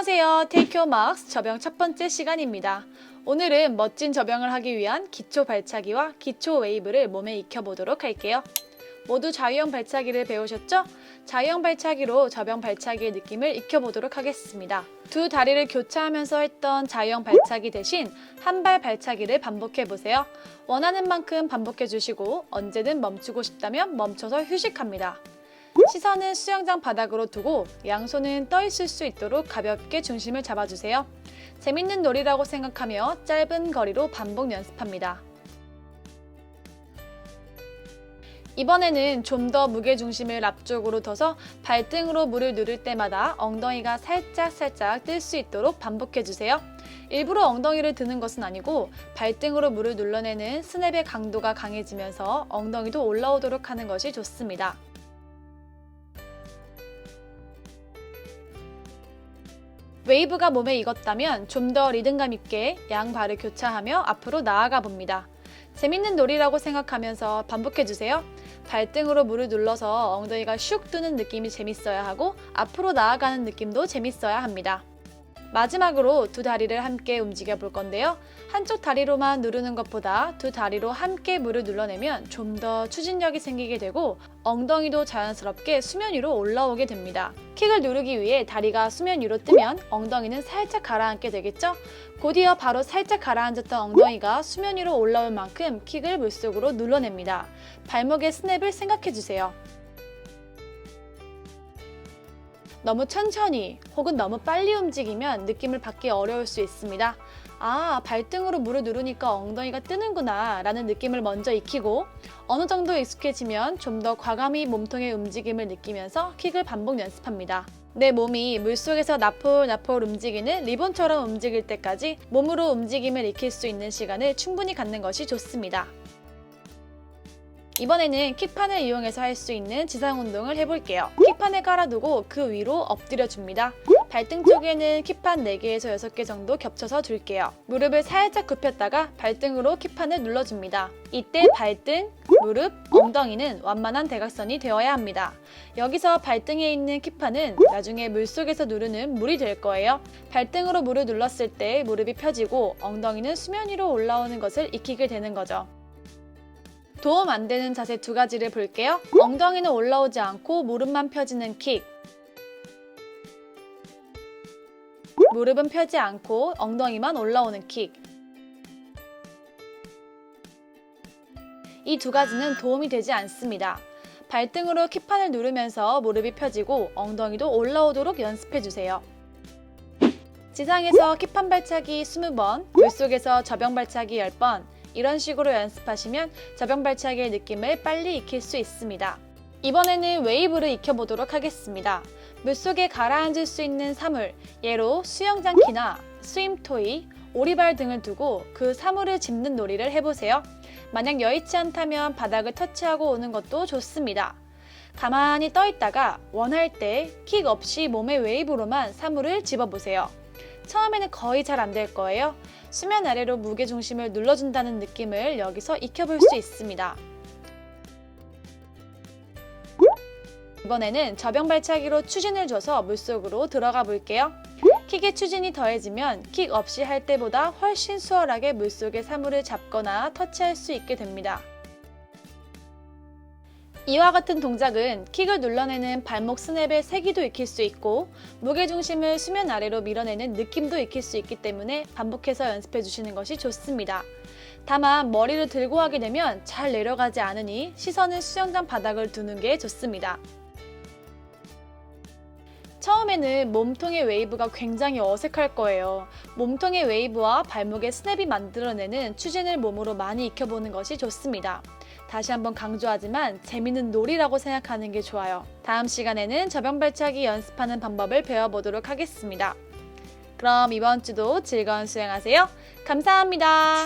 안녕하세요. 테이크 막스 접영 첫 번째 시간입니다. 오늘은 멋진 접영을 하기 위한 기초 발차기와 기초 웨이브를 몸에 익혀보도록 할게요. 모두 자유형 발차기를 배우셨죠? 자유형 발차기로 접영 발차기의 느낌을 익혀보도록 하겠습니다. 두 다리를 교차하면서 했던 자유형 발차기 대신 한 발 발차기를 반복해보세요. 원하는 만큼 반복해주시고 언제든 멈추고 싶다면 멈춰서 휴식합니다. 시선은 수영장 바닥으로 두고 양손은 떠 있을 수 있도록 가볍게 중심을 잡아주세요. 재밌는 놀이라고 생각하며 짧은 거리로 반복 연습합니다. 이번에는 좀 더 무게중심을 앞쪽으로 둬서 발등으로 물을 누를 때마다 엉덩이가 살짝 뜰 수 있도록 반복해주세요. 일부러 엉덩이를 드는 것은 아니고 발등으로 물을 눌러내는 스냅의 강도가 강해지면서 엉덩이도 올라오도록 하는 것이 좋습니다. 웨이브가 몸에 익었다면 좀 더 리듬감 있게 양발을 교차하며 앞으로 나아가 봅니다. 재밌는 놀이라고 생각하면서 반복해주세요. 발등으로 물을 눌러서 엉덩이가 슉 뜨는 느낌이 재밌어야 하고 앞으로 나아가는 느낌도 재밌어야 합니다. 마지막으로 두 다리를 함께 움직여 볼 건데요. 한쪽 다리로만 누르는 것보다 두 다리로 함께 물을 눌러내면 좀 더 추진력이 생기게 되고 엉덩이도 자연스럽게 수면 위로 올라오게 됩니다. 킥을 누르기 위해 다리가 수면 위로 뜨면 엉덩이는 살짝 가라앉게 되겠죠? 곧이어 바로 살짝 가라앉았던 엉덩이가 수면 위로 올라올 만큼 킥을 물속으로 눌러냅니다. 발목의 스냅을 생각해주세요. 너무 천천히 혹은 너무 빨리 움직이면 느낌을 받기 어려울 수 있습니다. 아, 발등으로 물을 누르니까 엉덩이가 뜨는구나 라는 느낌을 먼저 익히고 어느 정도 익숙해지면 좀 더 과감히 몸통의 움직임을 느끼면서 킥을 반복 연습합니다. 내 몸이 물속에서 나폴나폴 움직이는 리본처럼 움직일 때까지 몸으로 움직임을 익힐 수 있는 시간을 충분히 갖는 것이 좋습니다. 이번에는 킥판을 이용해서 할 수 있는 지상 운동을 해볼게요. 킥판을 깔아두고 그 위로 엎드려 줍니다. 발등 쪽에는 킥판 4개에서 6개 정도 겹쳐서 둘게요. 무릎을 살짝 굽혔다가 발등으로 킥판을 눌러줍니다. 이때 발등, 무릎, 엉덩이는 완만한 대각선이 되어야 합니다. 여기서 발등에 있는 킥판은 나중에 물속에서 누르는 물이 될 거예요. 발등으로 물을 눌렀을 때 무릎이 펴지고 엉덩이는 수면 위로 올라오는 것을 익히게 되는 거죠. 도움 안 되는 자세 두 가지를 볼게요. 엉덩이는 올라오지 않고 무릎만 펴지는 킥. 무릎은 펴지 않고 엉덩이만 올라오는 킥. 이 두 가지는 도움이 되지 않습니다. 발등으로 킥판을 누르면서 무릎이 펴지고 엉덩이도 올라오도록 연습해주세요. 지상에서 킥판 발차기 20번, 물속에서 접영 발차기 10번, 이런 식으로 연습하시면 접영 발차기의 느낌을 빨리 익힐 수 있습니다. 이번에는 웨이브를 익혀보도록 하겠습니다. 물속에 가라앉을 수 있는 사물, 예로 수영장키나 스윙토이, 오리발 등을 두고 그 사물을 짚는 놀이를 해보세요. 만약 여의치 않다면 바닥을 터치하고 오는 것도 좋습니다. 가만히 떠 있다가 원할 때 킥 없이 몸의 웨이브로만 사물을 집어보세요. 처음에는 거의 잘 안 될 거예요. 수면 아래로 무게중심을 눌러준다는 느낌을 여기서 익혀볼 수 있습니다. 이번에는 접영 발차기로 추진을 줘서 물속으로 들어가 볼게요. 킥의 추진이 더해지면 킥 없이 할 때보다 훨씬 수월하게 물속의 사물을 잡거나 터치할 수 있게 됩니다. 이와 같은 동작은 킥을 눌러내는 발목 스냅의 세기도 익힐 수 있고 무게중심을 수면 아래로 밀어내는 느낌도 익힐 수 있기 때문에 반복해서 연습해 주시는 것이 좋습니다. 다만 머리를 들고 하게 되면 잘 내려가지 않으니 시선은 수영장 바닥을 두는 게 좋습니다. 처음에는 몸통의 웨이브가 굉장히 어색할 거예요. 몸통의 웨이브와 발목의 스냅이 만들어내는 추진을 몸으로 많이 익혀보는 것이 좋습니다. 다시 한번 강조하지만 재밌는 놀이라고 생각하는 게 좋아요. 다음 시간에는 접영 발차기 연습하는 방법을 배워보도록 하겠습니다. 그럼 이번 주도 즐거운 수영하세요. 감사합니다.